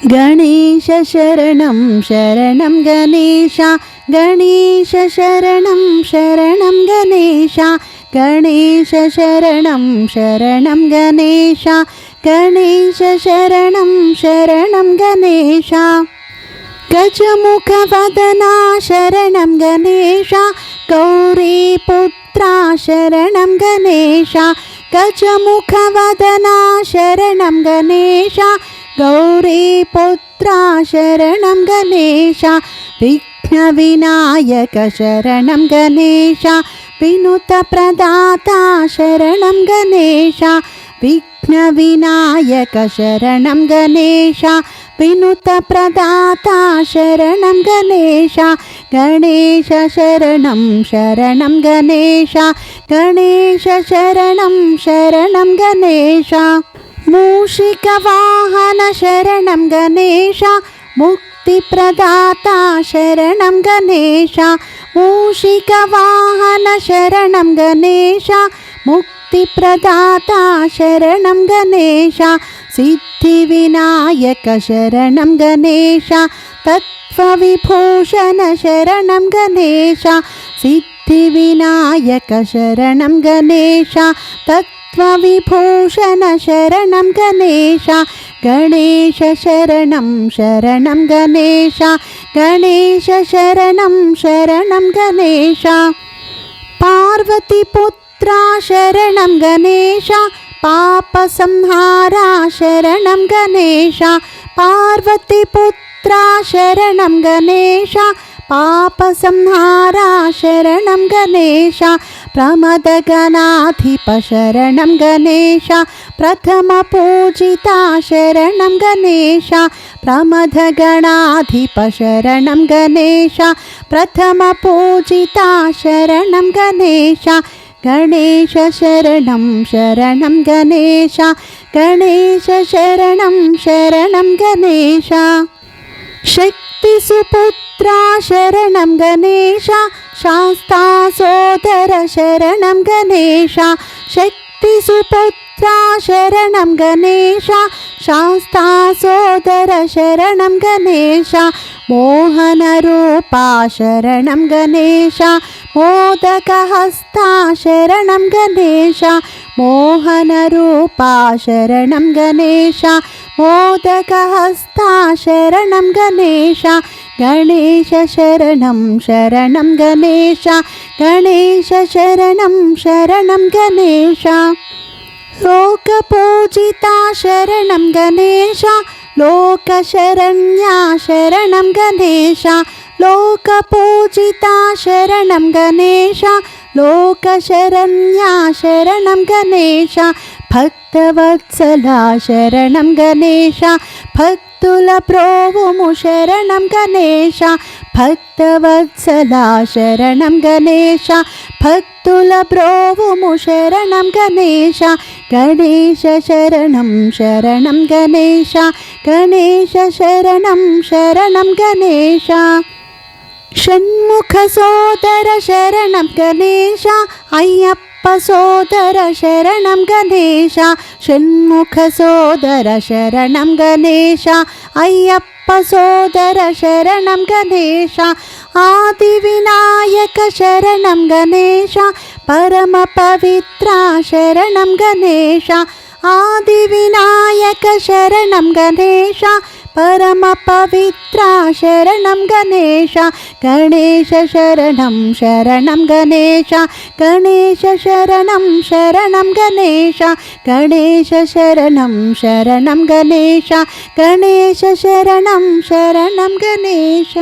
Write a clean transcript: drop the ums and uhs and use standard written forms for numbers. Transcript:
गणेश शरणं शरणं गणेश गणेश शरणं शरणं गणेश गणेश शरणं शरणं गणेश गणेश शरणं शरणं गणेश गजमुखवदना शरणं गणेश गौरीपुत्रा शरणं गणेश गजमुखवदना शरणं गणेश गौरीपुत्रा शरणं गणेश विघ्नविनायक शरणं गणेश विनुतप्रदाता शरणं गणेश विघ्नविनायक शरणं गणेश विनुतप्रदाता शरणं गणेश गणेश शरणं शरणं गणेश गणेश शरणं शरणं गणेश मूषिकवाहन शरणं गणेश मुक्तिप्रदाता शरणं गणेश मूषिकवाहन शरणं गणेश मुक्तिप्रदाता शरणं गणेश सिद्धिविनायक शरणं गणेश तत्त्वविभूषण शरणं गणेश सिद्धिविनायक शरणं गणेश तत्त्वविभूषण शरणं गणेश गणेश शरणं शरणं गणेश गणेश शरणं शरणं गणेश पार्वतीपुत्रा शरणं गणेश पापसंहारा शरणं गणेश पार्वतीपुत्रा शरणं गणेश पापसंहारा शरणं गणेश प्रमदगणाधिप शरणं गणेश प्रथमपूजिता शरणं गणेश प्रमदगणाधिप शरणं गणेश प्रथमपूजिता शरणं गणेश गणेश शरणं शरणं गणेश गणेश शरणं शरणं गणेश शक्तिसुपुत्रा शरणं गणेश शास्ता सोदर शरणं गणेश शक्तिसुपुत्रा शरणं गणेश शास्ता सोदर शरणं गणेश मोहनरूपा शरणं गणेश मोदकहस्ता शरणं गणेश मोहनरूपा शरणं गणेश मोदकहस्ता शरणं गणेश गणेश शरणं शरणं गणेश गणेश शरणं शरणं गणेश लोकपूजिता शरणं गणेश लोकशरण्या शरणं गणेश लोकपूजिता शरणं गणेश लोकशरण्या शरणं गणेश भक्तवत्सला शरणं गणेश भक्तुलप्रोवुमु शरणं गणेश भक्तवत्सला शरणं गणेश भक्तुलप्रोवुमु शरणं गणेश गणेश शरणं शरणं गणेश गणेश शरणं शरणं गणेश षण्मुख सोदर शरणं गणेश अय्यप्प सोदर शरणं गणेश षण्मुख सोदर शरणं गणेश अय्यप्प सोदर शरणं गणेश आदिविनायक शरणं गणेश परमपवित्रा शरणं गणेश आदिविनायक शरणं गणेश परमपवित्रा शरणं गणेश गणेश शरणं शरणं गणेश गणेश शरणं शरणं गणेश गणेश शरणं शरणं गणेश गणेश शरणं शरणं गणेश।